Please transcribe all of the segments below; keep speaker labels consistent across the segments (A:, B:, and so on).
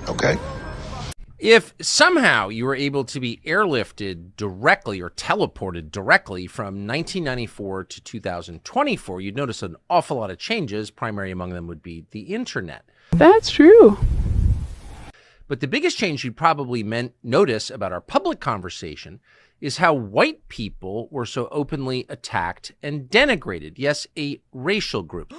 A: Okay.
B: If somehow you were able to be airlifted directly or teleported directly from 1994 to 2024, you'd notice an awful lot of changes. Primary among them would be the internet.
C: That's true.
B: But the biggest change you'd probably notice about our public conversation is how white people were so openly attacked and denigrated. Yes, a racial group.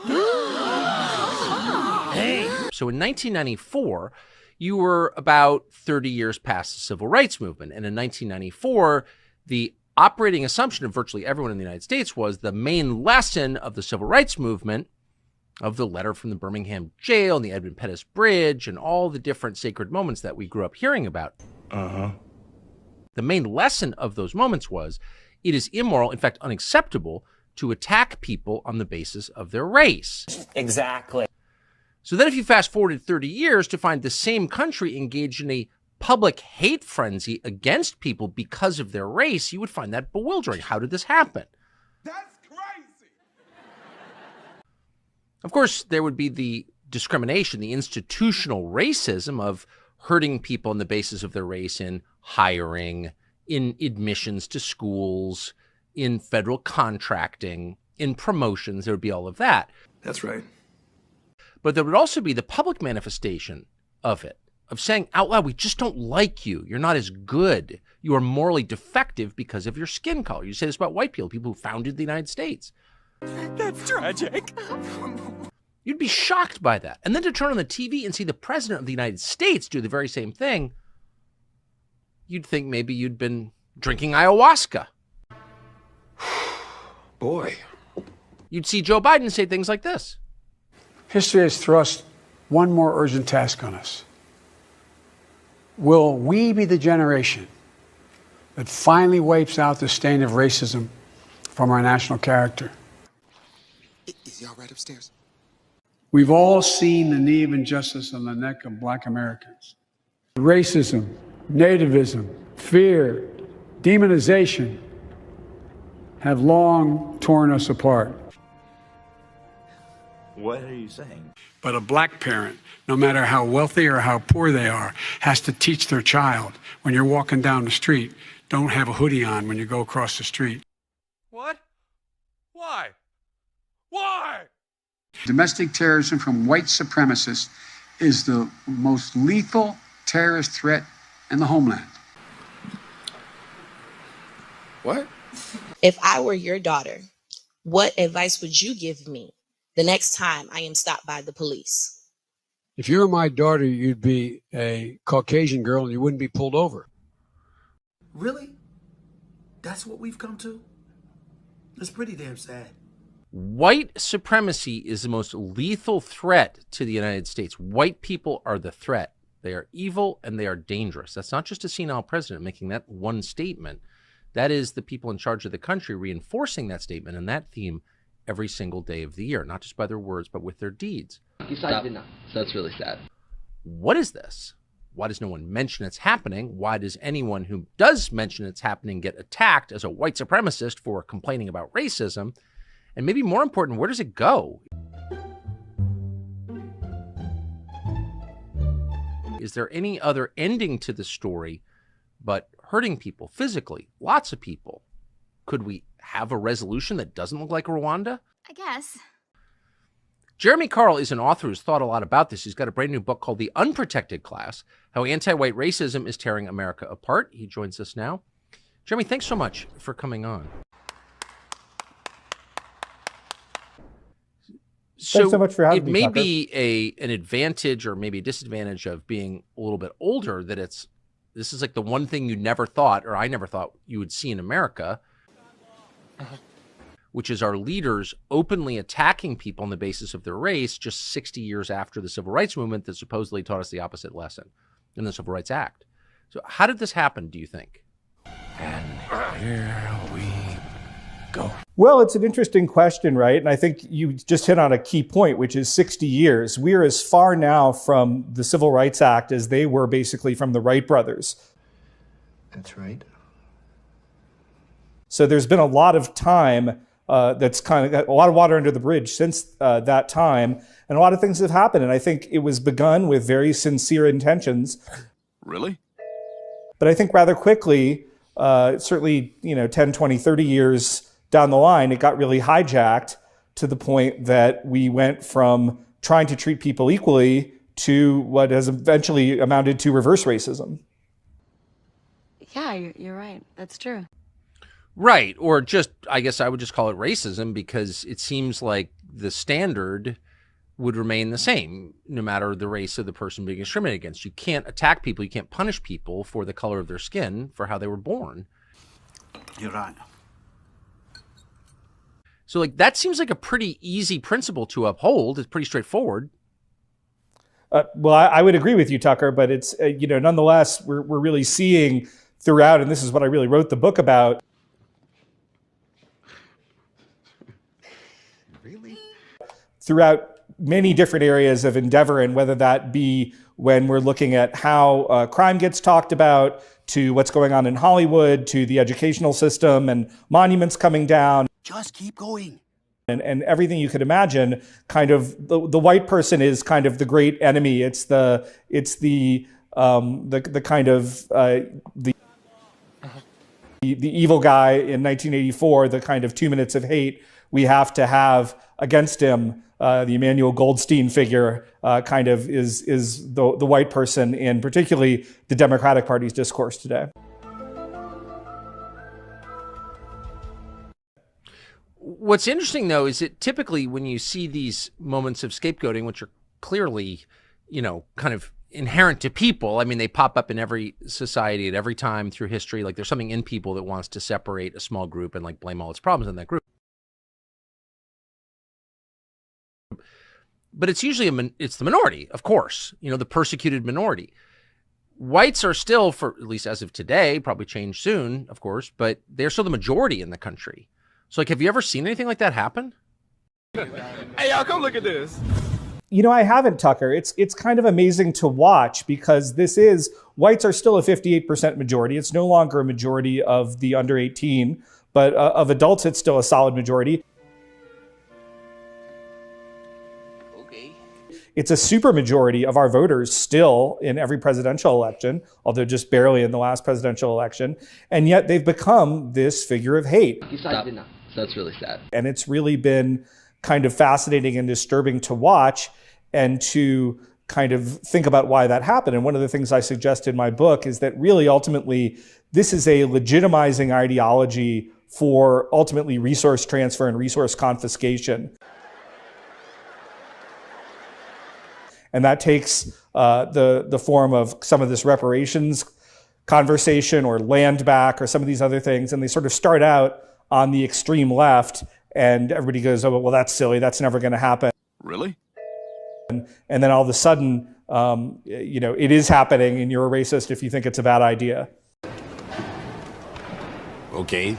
B: Hey. So in 1994, you were about 30 years past the civil rights movement. And in 1994, the operating assumption of virtually everyone in the United States was the main lesson of the civil rights movement, of the letter from the Birmingham jail and the Edmund Pettus Bridge and all the different sacred moments that we grew up hearing about. The main lesson of those moments was it is immoral, in fact, unacceptable, to attack people on the basis of their race.
D: Exactly.
B: So then if you fast forwarded 30 years to find the same country engaged in a public hate frenzy against people because of their race, you would find that bewildering. How did this happen?
A: That's crazy.
B: Of course, there would be the discrimination, the institutional racism of hurting people on the basis of their race in hiring, in admissions to schools, in federal contracting, in promotions. There would be all of that.
A: That's right.
B: But there would also be the public manifestation of it, of saying out loud, we just don't like you. You're not as good. You are morally defective because of your skin color. You say this about white people who founded the United States.
D: That's tragic.
B: You'd be shocked by that. And then to turn on the TV and see the president of the United States do the very same thing, you'd think maybe you'd been drinking ayahuasca.
A: Boy.
B: You'd see Joe Biden say things like this.
E: History has thrust one more urgent task on us. Will we be the generation that finally wipes out the stain of racism from our national character?
A: Is he all right upstairs?
E: We've all seen the knee of injustice on the neck of Black Americans. Racism, nativism, fear, demonization have long torn us apart.
D: What are you saying?
E: But a Black parent, no matter how wealthy or how poor they are, has to teach their child, when you're walking down the street, don't have a hoodie on when you go across the street.
B: What? Why? Why?
E: Domestic terrorism from white supremacists is the most lethal terrorist threat in the homeland.
A: What?
F: If I were your daughter, what advice would you give me the next time I am stopped by the police?
E: If you were my daughter, you'd be a Caucasian girl and you wouldn't be pulled over.
G: Really? That's what we've come to? It's pretty damn sad.
B: White supremacy is the most lethal threat to the United States. White people are the threat. They are evil and they are dangerous. That's not just a senile president making that one statement. That is the people in charge of the country reinforcing that statement and that theme every single day of the year, not just by their words, but with their deeds.
H: That's really sad.
B: What is this? Why does no one mention it's happening? Why does anyone who does mention it's happening get attacked as a white supremacist for complaining about racism? And maybe more important, where does it go? Is there any other ending to the story but hurting people physically? Lots of people. Could we have a resolution that doesn't look like Rwanda?
I: I guess.
B: Jeremy Carl is an author who's thought a lot about this. He's got a brand new book called The Unprotected Class, How Anti-White Racism is Tearing America Apart. He joins us now. Jeremy, thanks so much for coming on.
J: Thanks so much for having me,
B: It may
J: Tucker.
B: be an advantage or maybe a disadvantage of being a little bit older that this is like the one thing you never thought, or I never thought you would see in America, which is our leaders openly attacking people on the basis of their race just 60 years after the Civil Rights Movement that supposedly taught us the opposite lesson in the Civil Rights Act. So how did this happen, do you think?
G: And here we go.
J: Well, it's an interesting question, right? And I think you just hit on a key point, which is 60 years. We are as far now from the Civil Rights Act as they were basically from the Wright brothers.
G: That's right.
J: So there's been a lot of time that's kind of got a lot of water under the bridge since that time. And a lot of things have happened. And I think it was begun with very sincere intentions.
A: Really?
J: But I think rather quickly, certainly 10, 20, 30 years down the line, it got really hijacked to the point that we went from trying to treat people equally to what has eventually amounted to reverse racism.
C: Yeah, you're right. That's true.
B: Right. Or just, I guess I would just call it racism, because it seems like the standard would remain the same no matter the race of the person being discriminated against. You can't attack people. You can't punish people for the color of their skin, for how they were born.
G: You're right.
B: So like that seems like a pretty easy principle to uphold. It's pretty straightforward.
J: Well, I would agree with you, Tucker, but it's, nonetheless, we're really seeing throughout, and this is what I really wrote the book about.
A: Really?
J: Throughout many different areas of endeavor, and whether that be when we're looking at how crime gets talked about, to what's going on in Hollywood, to the educational system and monuments coming down.
G: Just keep going.
J: And everything you could imagine, kind of the white person is kind of the great enemy. It's the kind of the evil guy in 1984, the kind of 2 minutes of hate we have to have against him. The Emmanuel Goldstein figure kind of is the white person in particularly the Democratic Party's discourse today.
B: What's interesting, though, is that typically when you see these moments of scapegoating, which are clearly, kind of inherent to people, I mean, they pop up in every society at every time through history. Like there's something in people that wants to separate a small group and like blame all its problems on that group. But it's usually it's the minority, of course, the persecuted minority. Whites are still, for at least as of today, probably change soon, of course, but they're still the majority in the country. So, like, have you ever seen anything like that happen?
A: Hey, y'all, come look at this.
J: I haven't, Tucker. It's kind of amazing to watch, because whites are still a 58% majority. It's no longer a majority of the under 18, but of adults, it's still a solid majority.
H: Okay.
J: It's a supermajority of our voters still in every presidential election, although just barely in the last presidential election. And yet they've become this figure of hate.
H: That's really sad.
J: And it's really been kind of fascinating and disturbing to watch and to kind of think about why that happened. And one of the things I suggest in my book is that really ultimately this is a legitimizing ideology for ultimately resource transfer and resource confiscation. And that takes the form of some of this reparations conversation or land back or some of these other things. And they sort of start out on the extreme left, and everybody goes, oh, well, that's silly. That's never going to happen.
A: Really?
J: And then all of a sudden, it is happening, and you're a racist if you think it's a bad idea.
A: Okay.